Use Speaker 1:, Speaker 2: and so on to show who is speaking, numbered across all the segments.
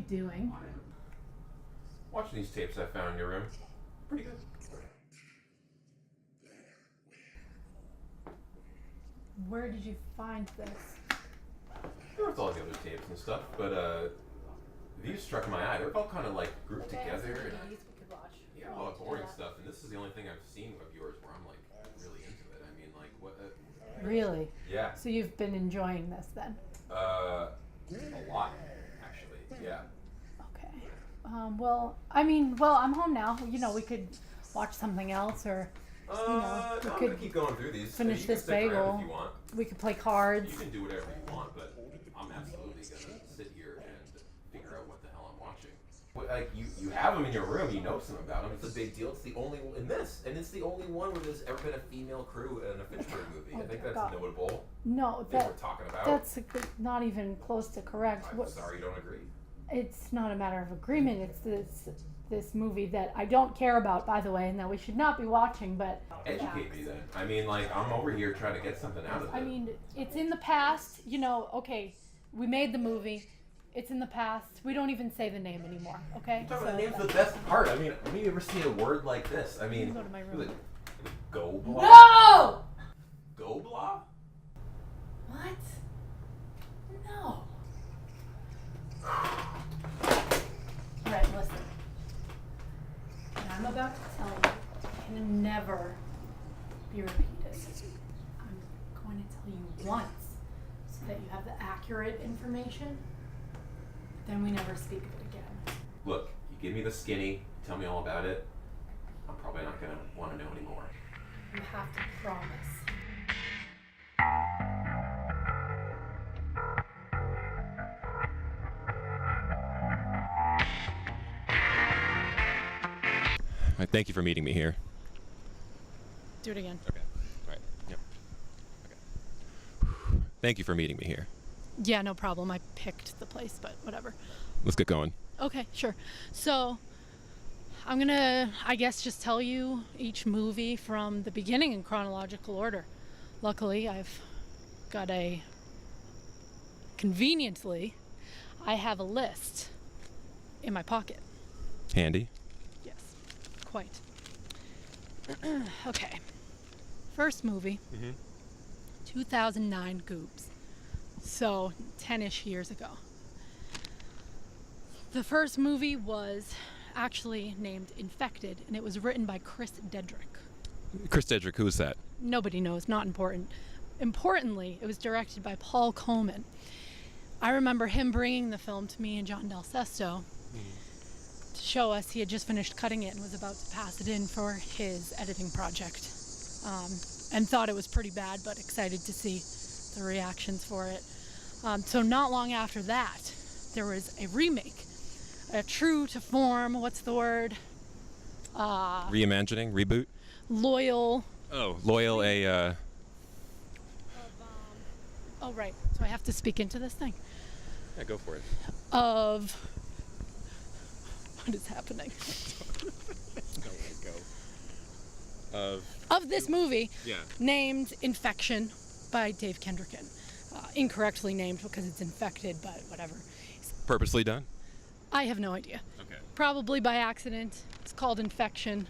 Speaker 1: doing?
Speaker 2: Watching these tapes I found in your room. Pretty good.
Speaker 1: Where did you find this?
Speaker 2: There was all the other tapes and stuff, but these struck my eye. They're all kind of like grouped together. And, yeah, all that boring stuff. And this is the only thing I've seen of yours where I'm like really into it. I mean, like what?
Speaker 1: Really?
Speaker 2: Yeah.
Speaker 1: So you've been enjoying this then?
Speaker 2: A lot, actually. Yeah.
Speaker 1: Okay. Well, I'm home now. You know, we could watch something else, or we
Speaker 2: I'm
Speaker 1: could
Speaker 2: gonna keep going through these.
Speaker 1: finish
Speaker 2: You
Speaker 1: this
Speaker 2: can stick around
Speaker 1: bagel.
Speaker 2: if you want.
Speaker 1: We could play cards.
Speaker 2: You can do whatever you want, but I'm absolutely gonna sit here and figure out what the hell I'm watching. Like you have them in your room, you know something about them. It's a big deal. It's the only in this, and it's the only one where there's ever been a female crew in a Fitchburg movie. I think that's notable.
Speaker 1: No,
Speaker 2: We're talking about.
Speaker 1: that's not even close to correct.
Speaker 2: I'm sorry you don't agree.
Speaker 1: It's not a matter of agreement. It's this movie that I don't care about, by the way, and that we should not be watching. But
Speaker 2: educate me then. I mean, like I'm over here trying to get something out of it.
Speaker 1: I mean, it's in the past. You know, okay, we made the movie. It's in the past. We don't even say the name anymore. Okay.
Speaker 2: The name's the best part. I mean, when you ever see a word like this? I mean,
Speaker 1: go to my room.
Speaker 2: Gooblah.
Speaker 1: No.
Speaker 2: Gooblah.
Speaker 1: What? No. Alright, listen. What I'm about to tell you can never be repeated. I'm going to tell you once so that you have the accurate information. Then we never speak of it again.
Speaker 2: Look, you give me the skinny, tell me all about it. I'm probably not gonna want to know anymore.
Speaker 1: You have to promise.
Speaker 2: Thank you for meeting me here.
Speaker 1: Do it again.
Speaker 2: Okay. All right. Yep. Okay. Thank you for meeting me here.
Speaker 1: Yeah, no problem. I picked the place, but whatever.
Speaker 2: Let's get going.
Speaker 1: Okay, sure. So, I'm gonna, I guess, just tell you each movie from the beginning in chronological order. Luckily, I've got conveniently, I have a list in my pocket.
Speaker 2: Handy.
Speaker 1: Yes, quite. Okay. First movie, 2009 Goobs. So, 10-ish years ago. The first movie was actually named Infected, and it was written by Chris Dedrick.
Speaker 2: Chris Dedrick, who is that?
Speaker 1: Nobody knows, not important. Importantly, it was directed by Paul Coleman. I remember him bringing the film to me and John Del Sesto to show us. He had just finished cutting it and was about to pass it in for his editing project. And thought it was pretty bad, but excited to see the reactions for it. So not long after that, there was a remake, a true to form, what's the word?
Speaker 2: Reimagining? Reboot?
Speaker 1: Loyal.
Speaker 2: Oh, loyal
Speaker 1: Oh, right. So I have to speak into this thing.
Speaker 2: Yeah, go for it.
Speaker 1: Of what is happening? Of this movie, named Infection by Dave Kendricken. Incorrectly named because it's infected, but whatever.
Speaker 2: Purposely done?
Speaker 1: I have no idea.
Speaker 2: Okay.
Speaker 1: Probably by accident. It's called Infection.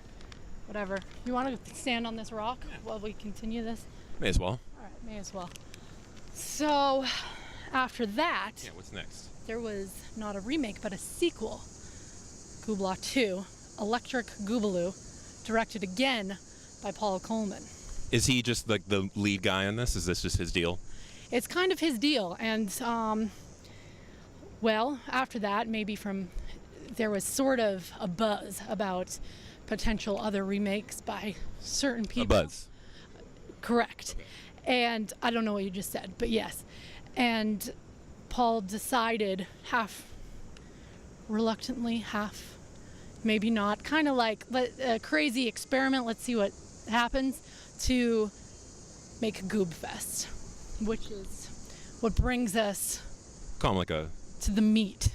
Speaker 1: Whatever. You want to stand on this rock while we continue this?
Speaker 2: May as well.
Speaker 1: All right, may as well. So, after that,
Speaker 2: what's next?
Speaker 1: there was not a remake, but a sequel. Gooblah 2, Electric Goobaloo, directed again by Paul Coleman.
Speaker 2: Is he just like the lead guy on this? Is this just his deal?
Speaker 1: It's kind of his deal, and well, after that, there was sort of a buzz about potential other remakes by certain people.
Speaker 2: A buzz.
Speaker 1: Correct.
Speaker 2: Okay.
Speaker 1: And I don't know what you just said, but yes. And Paul decided, half reluctantly, half maybe not, kind of like a crazy experiment, let's see what happens, to make Goob Fest, which is what brings us
Speaker 2: Call him like a...
Speaker 1: to the meat,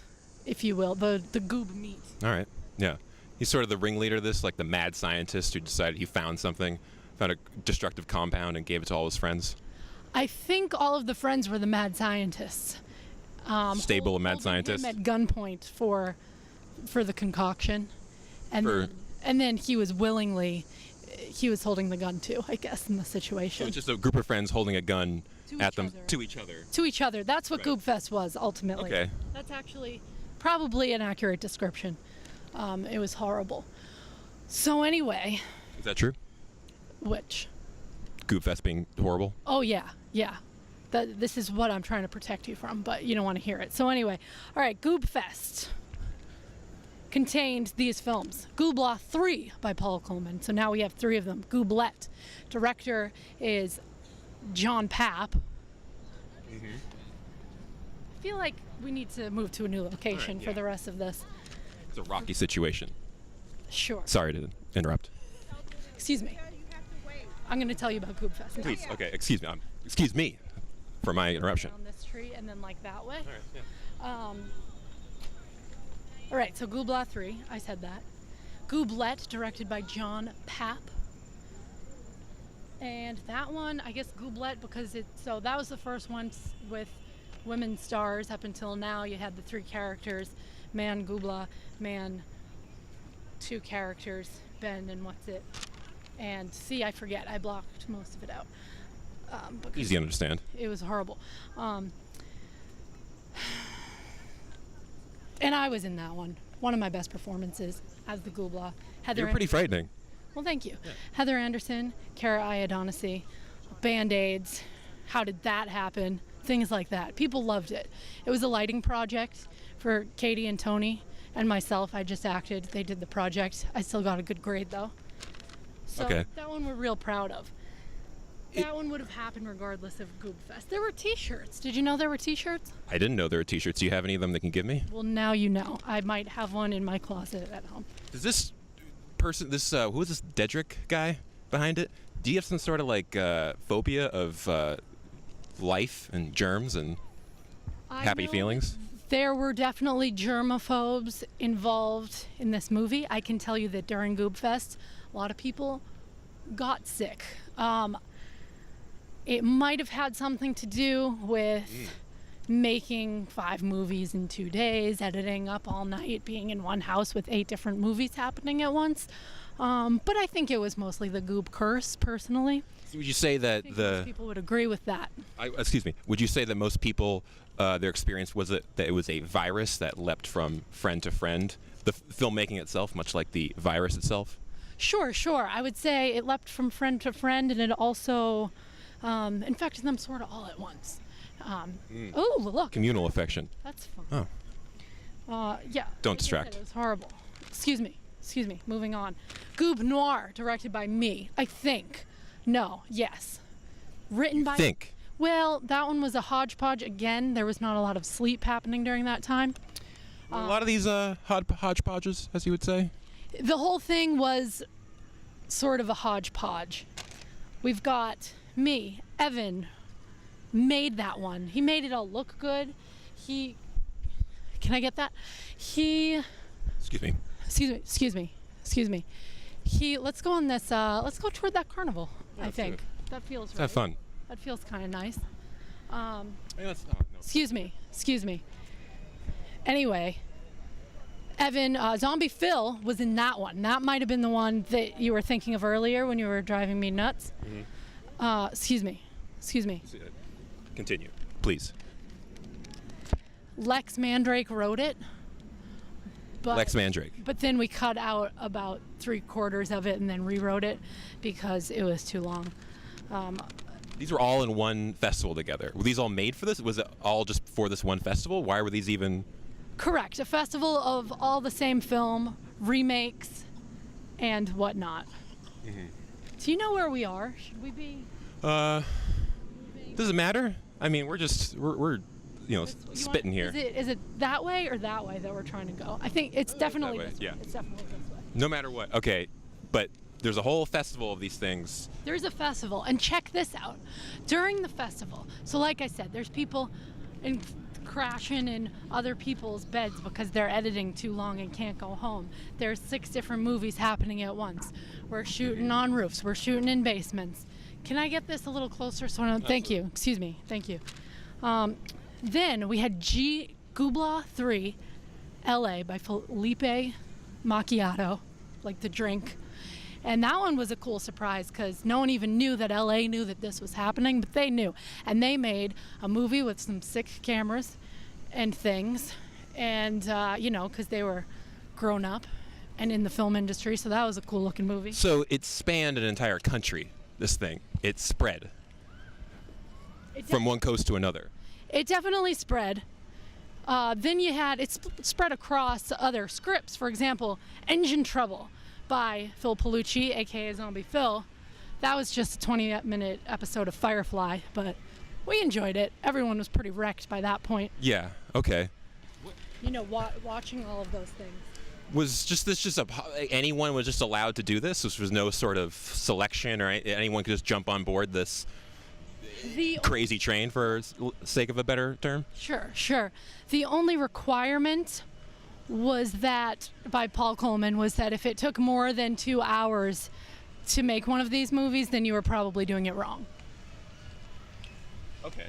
Speaker 1: if you will, the Goob meat.
Speaker 2: All right, yeah. He's sort of the ringleader of this, like the mad scientist who decided he found a destructive compound and gave it to all his friends.
Speaker 1: I think all of the friends were the mad scientists.
Speaker 3: Stable and mad
Speaker 1: holding
Speaker 3: scientist.
Speaker 1: him at gunpoint for the concoction, and
Speaker 3: For-
Speaker 1: then he was holding the gun too, I guess, in the situation.
Speaker 3: So it's just a group of friends holding a gun
Speaker 1: To
Speaker 3: at
Speaker 1: each
Speaker 3: them
Speaker 1: other.
Speaker 3: to each other.
Speaker 1: To each other. That's what
Speaker 3: Right.
Speaker 1: Goob Fest was ultimately.
Speaker 3: Okay.
Speaker 1: That's actually probably an accurate description. It was horrible. So anyway,
Speaker 3: Is that true?
Speaker 1: which?
Speaker 3: Goob Fest being horrible.
Speaker 1: Oh yeah. This is what I'm trying to protect you from, but you don't want to hear it. So anyway, all right, Goob Fest contained these films. Gooblah 3 by Paul Coleman. So now we have 3 of them. Gooblet. Director is John Papp. I feel like we need to move to a new location
Speaker 3: Alright,
Speaker 1: for
Speaker 3: yeah.
Speaker 1: the rest of this.
Speaker 3: It's a rocky situation.
Speaker 1: Sure.
Speaker 3: Sorry to interrupt.
Speaker 1: Excuse me. I'm going to tell you about Goob Fest. now.
Speaker 3: Please. Okay. Excuse me. Excuse me for my interruption.
Speaker 1: Down this tree and then like that way.
Speaker 3: All right. Yeah.
Speaker 1: All right, so Gooblah 3, I said that. Gooblet, directed by John Papp. And that one, I guess Gooblet, because that was the first one with women stars. Up until now, you had the 3 characters, man, Gooblah, man, 2 characters, Ben, and what's it? And see, I forget, I blocked most of it out. Because
Speaker 3: Easy to understand.
Speaker 1: it was horrible. And I was in that one. One of my best performances as the Gooblah.
Speaker 3: You're pretty frightening.
Speaker 1: Well, thank you. Heather Anderson, Cara Iadonisi, Band-Aids, how did that happen? Things like that. People loved it. It was a lighting project for Katie and Tony and myself. I just acted. They did the project. I still got a good grade, though. So
Speaker 3: Okay.
Speaker 1: that one we're real proud of. That one would have happened regardless of Goob Fest. There were t-shirts. Did you know there were t-shirts?
Speaker 3: I didn't know there were t-shirts. Do you have any of them that can give me?
Speaker 1: Well, now you know. I might have one in my closet at home.
Speaker 3: Does this person, who is this Dedrick guy behind it? Do you have some sort of like phobia of life and germs and
Speaker 1: I
Speaker 3: happy
Speaker 1: know
Speaker 3: feelings?
Speaker 1: There were definitely germaphobes involved in this movie. I can tell you that during Goob Fest, a lot of people got sick. It might have had something to do with making 5 movies in 2 days, editing up all night, being in one house with 8 different movies happening at once. But I think it was mostly the Goob curse, personally.
Speaker 3: So would you say that
Speaker 1: I think most people would agree with that.
Speaker 3: excuse me, would you say that most people, their experience was that it was a virus that leapt from friend to friend? The filmmaking itself, much like the virus itself?
Speaker 1: Sure. I would say it leapt from friend to friend, and it also infected them sort of all at once. Oh, look.
Speaker 3: Communal affection.
Speaker 1: That's fun. Yeah.
Speaker 3: Don't
Speaker 1: like I said,
Speaker 3: distract.
Speaker 1: It was horrible. Excuse me. Moving on. Goob Noir, directed by me, I think. No, yes. Written by...
Speaker 3: Think.
Speaker 1: Well, that one was a hodgepodge. Again, there was not a lot of sleep happening during that time.
Speaker 3: A lot of these hodgepodges, as you would say.
Speaker 1: The whole thing was sort of a hodgepodge. We've got me, Evan, made that one. He made it all look good. Can I get that?
Speaker 3: Excuse me.
Speaker 1: Excuse me. Let's go on this, let's go toward that carnival, I
Speaker 3: let's
Speaker 1: think.
Speaker 3: do
Speaker 1: That feels
Speaker 3: Let's
Speaker 1: right.
Speaker 3: have fun.
Speaker 1: That feels kind of nice.
Speaker 3: No.
Speaker 1: Excuse me. Anyway, Evan, Zombie Phil was in that one. That might have been the one that you were thinking of earlier when you were driving me nuts. Excuse me.
Speaker 3: Continue, please.
Speaker 1: Lex Mandrake wrote it. But,
Speaker 3: Lex Mandrake.
Speaker 1: But then we cut out about 3/4 of it and then rewrote it because it was too long.
Speaker 3: These were all in one festival together. Were these all made for this? Was it all just for this one festival? Why were these even...
Speaker 1: Correct. A festival of all the same film, remakes, and whatnot. Do you know where we are? Should we be...
Speaker 3: Does it matter? I mean, we're spitting here.
Speaker 1: Is it that way or that way that we're trying to go? I think it's definitely
Speaker 3: that way,
Speaker 1: this way.
Speaker 3: yeah.
Speaker 1: It's definitely this way.
Speaker 3: No matter what. Okay, but there's a whole festival of these things.
Speaker 1: There's a festival, and check this out. During the festival, so like I said, there's people crashing in other people's beds because they're editing too long and can't go home. There's 6 different movies happening at once. We're shooting on roofs. We're shooting in basements. Can I get this a little closer? Thank you. Excuse me. Thank you. Then we had Gooblah 3, LA by Felipe Macchiato, like the drink. And that one was a cool surprise because no one even knew that LA knew that this was happening, but they knew. And they made a movie with some sick cameras and things. And, because they were grown up and in the film industry, so that was a cool looking movie.
Speaker 3: So it spanned an entire country, this thing. It spread from one coast to another.
Speaker 1: It definitely spread. Then you had, it spread across other scripts. For example, Engine Trouble by Phil Poilucci, aka Zombie Phil. That was just a 20-minute episode of Firefly, but we enjoyed it. Everyone was pretty wrecked by that point.
Speaker 3: Yeah, okay.
Speaker 1: Watching all of those things.
Speaker 3: Was anyone was just allowed to do this? This was no sort of selection, or anyone could just jump on board this crazy train, for sake of a better term?
Speaker 1: Sure. The only requirement was that, by Paul Coleman, was that if it took more than 2 hours to make one of these movies, then you were probably doing it wrong.
Speaker 3: Okay.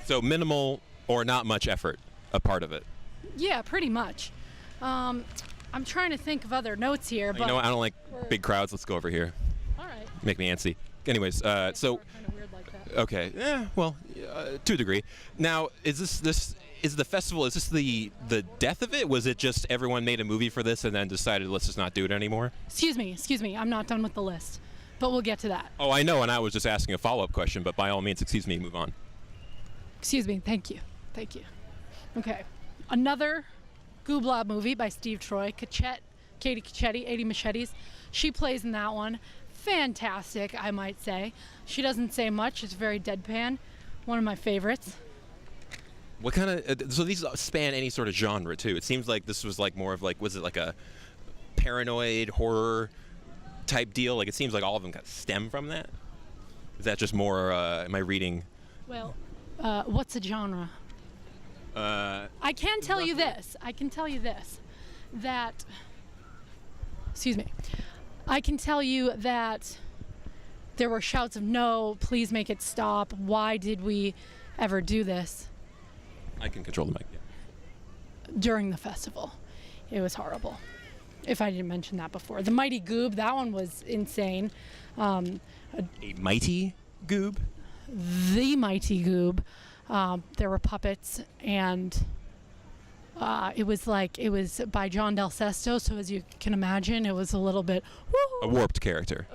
Speaker 3: So minimal or not much effort, a part of it.
Speaker 1: Yeah, pretty much. I'm trying to think of other notes here, but
Speaker 3: You know what? I don't like big crowds. Let's go over here.
Speaker 1: all right.
Speaker 3: Make me antsy. Anyways, so
Speaker 1: Kind of weird like that.
Speaker 3: okay, to a degree. Now, is the festival? Is this the death of it? Was it just everyone made a movie for this and then decided let's just not do it anymore?
Speaker 1: Excuse me. I'm not done with the list, but we'll get to that.
Speaker 3: Oh, I know, and I was just asking a follow-up question, but by all means, excuse me, move on.
Speaker 1: Excuse me. Thank you. Okay. Another Gooblah movie by Steve Troy. Katie Cacchetti, 80 Machetes. She plays in that one. Fantastic, I might say. She doesn't say much. It's very deadpan. One of my favorites.
Speaker 3: What kind of? So these span any sort of genre too. It seems like this was like more of like, was it like a paranoid horror type deal? Like it seems like all of them kind of stem from that. Is that just more? Am I reading?
Speaker 1: Well, what's a genre? I can tell you this. That. Excuse me. I can tell you that there were shouts of no, please make it stop. Why did we ever do this?
Speaker 3: I can control the mic. Yeah.
Speaker 1: During the festival. It was horrible. If I didn't mention that before. The Mighty Goob, that one was insane.
Speaker 3: A mighty Goob?
Speaker 1: The Mighty Goob. There were puppets, and it was by John Del Sesto, so as you can imagine, it was a little bit
Speaker 3: A warped character.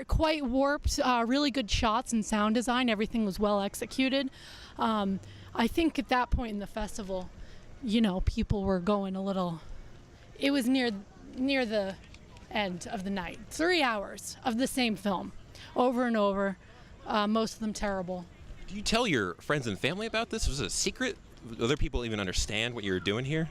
Speaker 1: quite warped. Really good shots and sound design. Everything was well executed. I think at that point in the festival, people were going a little. It was near the end of the night. 3 hours of the same film, over and over. Most of them terrible.
Speaker 3: Do you tell your friends and family about this? Was it a secret? Do other people even understand what you're doing here?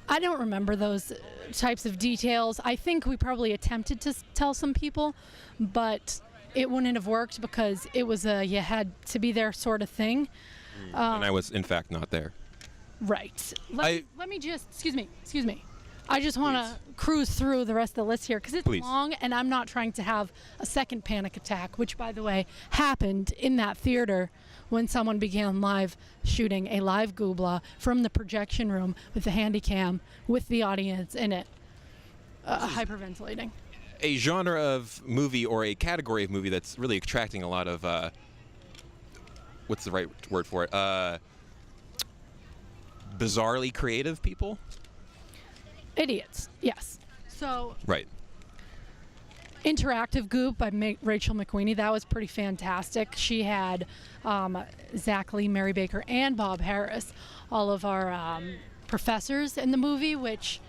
Speaker 1: I don't remember those types of details. I think we probably attempted to tell some people, but it wouldn't have worked because it was a you had to be there sort of thing.
Speaker 3: And I was, in fact, not there.
Speaker 1: Right. Let me just, excuse me. I just want to cruise through the rest of the list here because it's long and I'm not trying to have a second panic attack, which, by the way, happened in that theater when someone began live shooting a live Gooblah from the projection room with the handy cam with the audience in it, hyperventilating.
Speaker 3: A genre of movie or a category of movie that's really attracting a lot of, what's the right word for it? Bizarrely creative people?
Speaker 1: Idiots, yes. So,
Speaker 3: right.
Speaker 1: Interactive Goob by Rachel McQueenie. That was pretty fantastic. She had Zach Lee, Mary Baker, and Bob Harris, all of our professors in the movie, which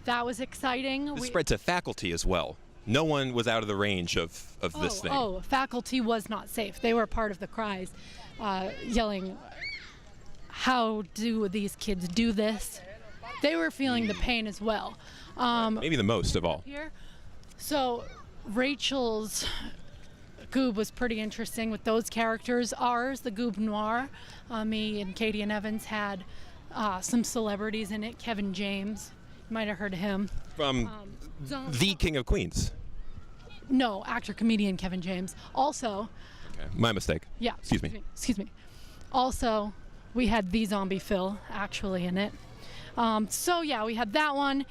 Speaker 1: that was exciting.
Speaker 3: This spread to faculty as well. No one was out of the range of this thing.
Speaker 1: Oh, faculty was not safe. They were part of the cries, yelling, "How do these kids do this?" They were feeling the pain as well.
Speaker 3: Maybe the most of all.
Speaker 1: Here. So Rachel's Goob was pretty interesting with those characters. Ours, the Goob Noir, me and Katie and Evans had some celebrities in it. Kevin James, you might have heard of him.
Speaker 3: From the King of Queens.
Speaker 1: No, actor, comedian Kevin James. Also.
Speaker 3: Okay, my mistake.
Speaker 1: Yeah.
Speaker 3: Excuse me.
Speaker 1: Also, we had the zombie Phil actually in it. So yeah, we had that one.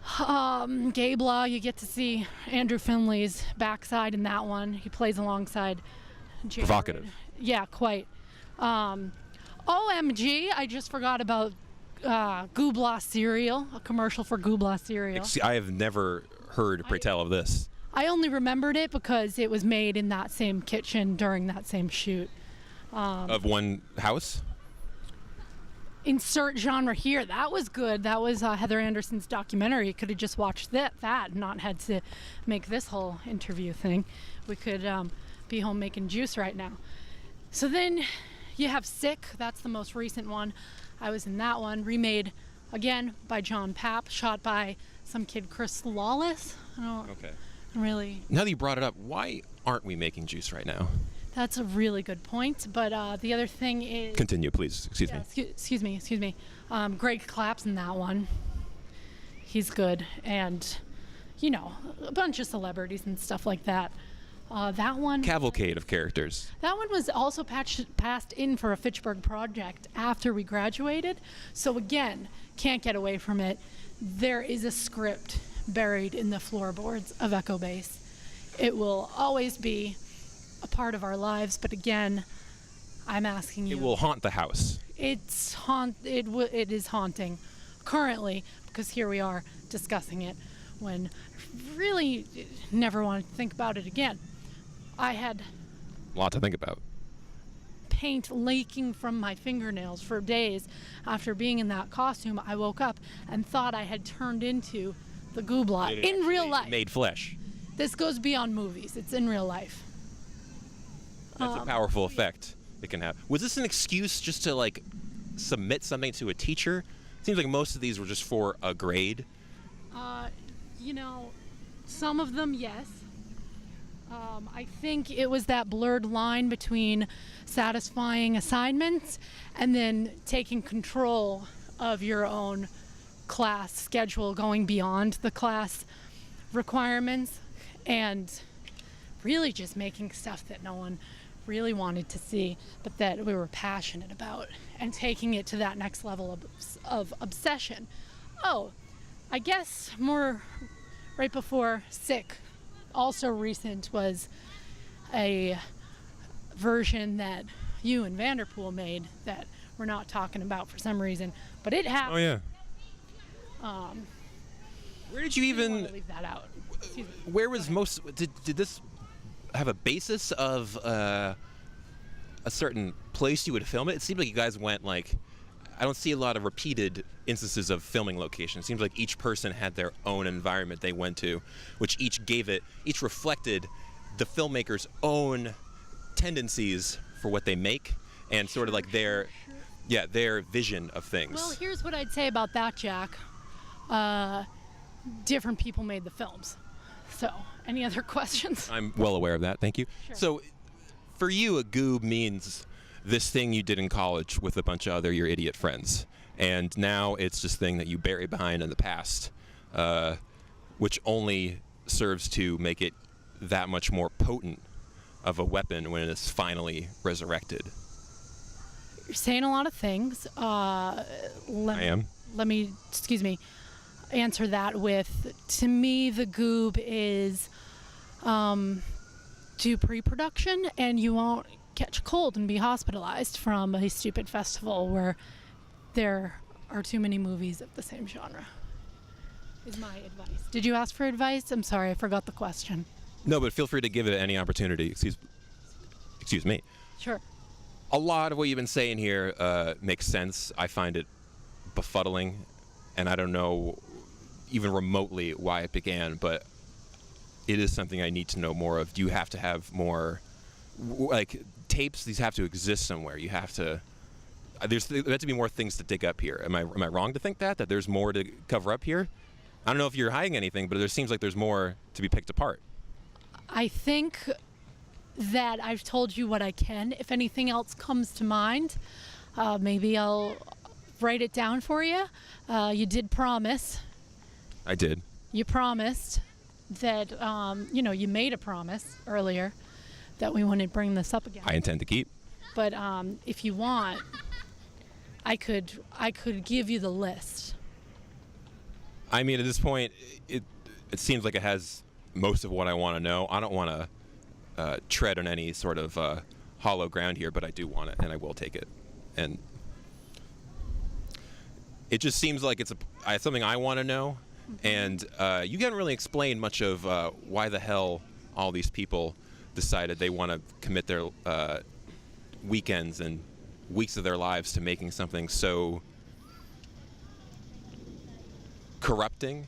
Speaker 1: Gooblah, you get to see Andrew Finley's backside in that one. He plays alongside Jared.
Speaker 3: Provocative.
Speaker 1: Yeah, quite. OMG, I just forgot about Gooblah cereal, a commercial for Gooblah cereal.
Speaker 3: I have never heard pray tell of this.
Speaker 1: I only remembered it because it was made in that same kitchen during that same shoot.
Speaker 3: Of one house?
Speaker 1: Insert genre here. That was good. That was Heather Anderson's documentary. Could have just watched that and not had to make this whole interview thing. We could be home making juice right now. So then you have Sick. That's the most recent one. I was in that one. Remade again by John Papp. Shot by some kid, Chris Lawless.
Speaker 3: Okay.
Speaker 1: Really.
Speaker 3: Now that you brought it up, why aren't we making juice right now?
Speaker 1: That's a really good point. But the other thing is.
Speaker 3: Continue, please. Excuse me.
Speaker 1: Excuse me. Greg Claps in that one. He's good. And, you know, a bunch of celebrities and stuff like that. That one.
Speaker 3: Cavalcade of characters.
Speaker 1: That one was also passed in for a Fitchburg project after we graduated. So again, can't get away from it. There is a script buried in the floorboards of Echo Base. It will always be a part of our lives, but again, I'm asking you.
Speaker 3: It will haunt the house.
Speaker 1: It is haunting currently, because here we are discussing it when really never wanted to think about it again. I had
Speaker 3: A lot to think about.
Speaker 1: paint leaking from my fingernails for days after being in that costume. I woke up and thought I had turned into the Gooblah in real life.
Speaker 3: Made flesh.
Speaker 1: This goes beyond movies. It's in real life.
Speaker 3: That's a powerful effect it can have. Was this an excuse just to like submit something to a teacher? Seems like most of these were just for a grade.
Speaker 1: You know, some of them, yes. I think it was that blurred line between satisfying assignments and then taking control of your own class schedule, going beyond the class requirements, and really just making stuff that no one really wanted to see, but that we were passionate about, and taking it to that next level of obsession. Oh, I guess more right before Sick, also recent, was a version that you and Vanderpool made that we're not talking about for some reason, but it happened.
Speaker 3: Oh yeah. Where did you
Speaker 1: I didn't
Speaker 3: even?
Speaker 1: want to leave that out. Excuse me.
Speaker 3: Where was most? Did this have a basis of a certain place you would film it? It seemed like you guys went like. I don't see a lot of repeated instances of filming locations. It seems like each person had their own environment they went to, which each reflected the filmmaker's own tendencies for what they make and sort of like their vision of things.
Speaker 1: Well, here's what I'd say about that, Jack. Different people made the films. So, any other questions?
Speaker 3: I'm well aware of that. Thank you.
Speaker 1: Sure.
Speaker 3: So, for you, a goob means this thing you did in college with a bunch of your idiot friends, and now it's this thing that you bury behind in the past, which only serves to make it that much more potent of a weapon when it is finally resurrected.
Speaker 1: You're saying a lot of things.
Speaker 3: I am.
Speaker 1: Let me, answer that with, to me, the Goob is do pre-production, and you won't catch a cold and be hospitalized from a stupid festival where there are too many movies of the same genre, is my advice. Did you ask for advice? I'm sorry, I forgot the question.
Speaker 3: No, but feel free to give it any opportunity. Excuse me.
Speaker 1: Sure.
Speaker 3: A lot of what you've been saying here makes sense. I find it befuddling, and I don't know even remotely why it began, but it is something I need to know more of. Do you have to have more, like, tapes? These have to exist somewhere. You have to. There have to be more things to dig up here. Am I wrong to think that there's more to cover up here? I don't know if you're hiding anything, but there seems like there's more to be picked apart.
Speaker 1: I think that I've told you what I can. If anything else comes to mind, maybe I'll write it down for you. You did promise.
Speaker 3: I did.
Speaker 1: You promised that, you made a promise earlier that we wouldn't bring this up again.
Speaker 3: I intend to keep.
Speaker 1: But if you want, I could give you the list.
Speaker 3: I mean, at this point, it seems like it has most of what I want to know. I don't want to tread on any sort of hollow ground here, but I do want it, and I will take it. And it just seems like it's something I want to know. And you haven't really explained much of why the hell all these people decided they want to commit their weekends and weeks of their lives to making something so corrupting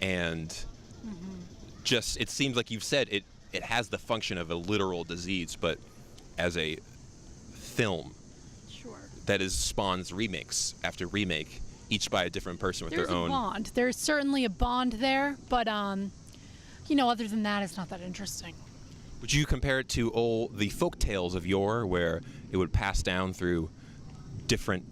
Speaker 3: and just, it seems like you've said it has the function of a literal disease, but as a film that spawns remakes after remake, each by a different person with their own.
Speaker 1: There's a bond. There's certainly a bond there, but you know, other than that, it's not that interesting.
Speaker 3: Would you compare it to the folk tales of yore, where it would pass down through different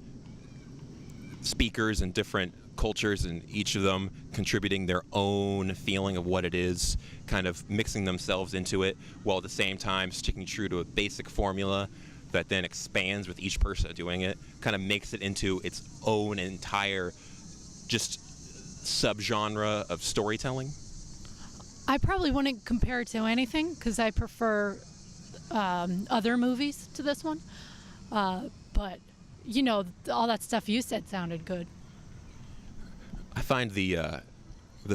Speaker 3: speakers and different cultures, and each of them contributing their own feeling of what it is, kind of mixing themselves into it, while at the same time sticking true to a basic formula that then expands with each person doing it, kind of makes it into its own entire just subgenre of storytelling?
Speaker 1: I probably wouldn't compare it to anything because I prefer other movies to this one. But, you know, all that stuff you said sounded good.
Speaker 3: I find the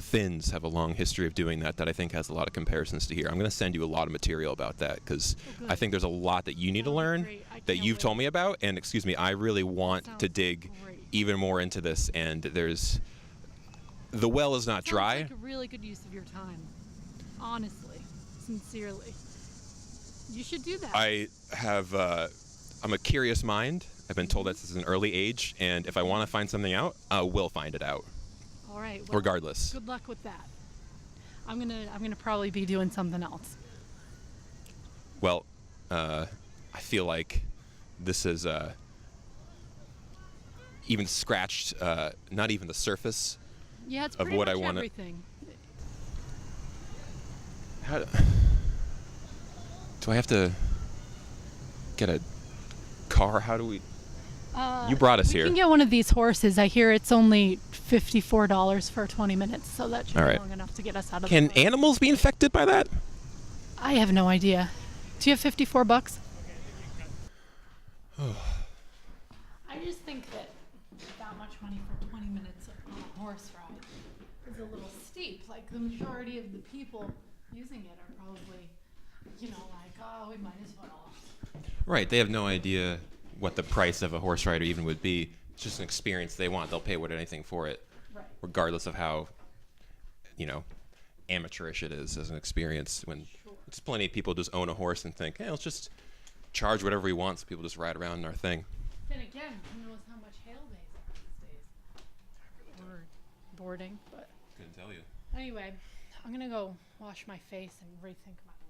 Speaker 3: Finns have a long history of doing that I think has a lot of comparisons to here. I'm going to send you a lot of material about that because I think there's a lot that you need to learn that you've told me about. And excuse me, I really want to dig even more into this. And the well is not dry.
Speaker 1: Sounds like a really good use of your time. Honestly, sincerely. You should do that.
Speaker 3: I'm a curious mind. I've been told that this is an early age. And if I want to find something out, I will find it out.
Speaker 1: All right. Well,
Speaker 3: regardless.
Speaker 1: Good luck with that. I'm gonna probably be doing something else.
Speaker 3: Well, I feel like this is even scratched, not even the surface.
Speaker 1: Yeah, it's
Speaker 3: of
Speaker 1: pretty
Speaker 3: what
Speaker 1: much
Speaker 3: I want.
Speaker 1: Everything.
Speaker 3: Do I have to get a car? How do we? You brought us here.
Speaker 1: You can get one of these horses. I hear it's only $54 for 20 minutes, so that should be long enough to get us out of the
Speaker 3: Can animals be infected by that?
Speaker 1: I have no idea. Do you have $54? I just think that much money for 20 minutes on a horse ride is a little steep. Like, the majority of the people using it are probably, you know, like, oh, we might as well.
Speaker 3: Right. They have no idea what the price of a horse rider even would be. It's just an experience they want. They'll pay anything for it, regardless of how, you know, amateurish it is as an experience. When there's plenty of people just own a horse and think, hey, let's just charge whatever we want, so people just ride around in our thing.
Speaker 1: Then again, who knows how much hail days are these days? Or boarding, but
Speaker 3: Couldn't tell you.
Speaker 1: anyway, I'm gonna go wash my face and rethink my life.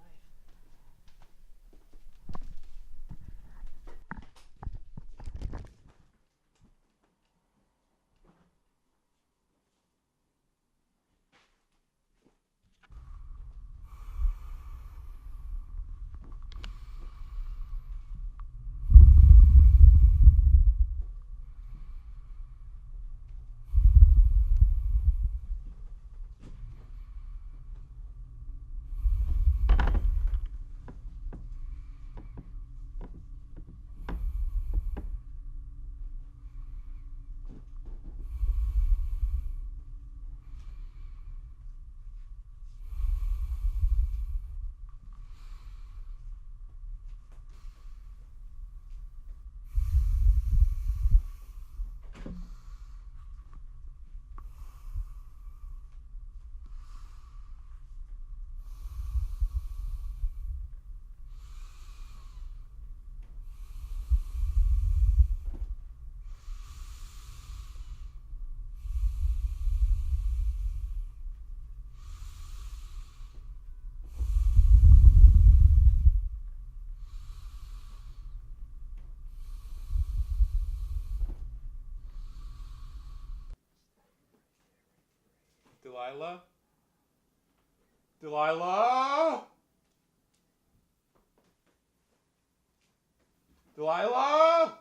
Speaker 3: Delilah? Delilah? Delilah?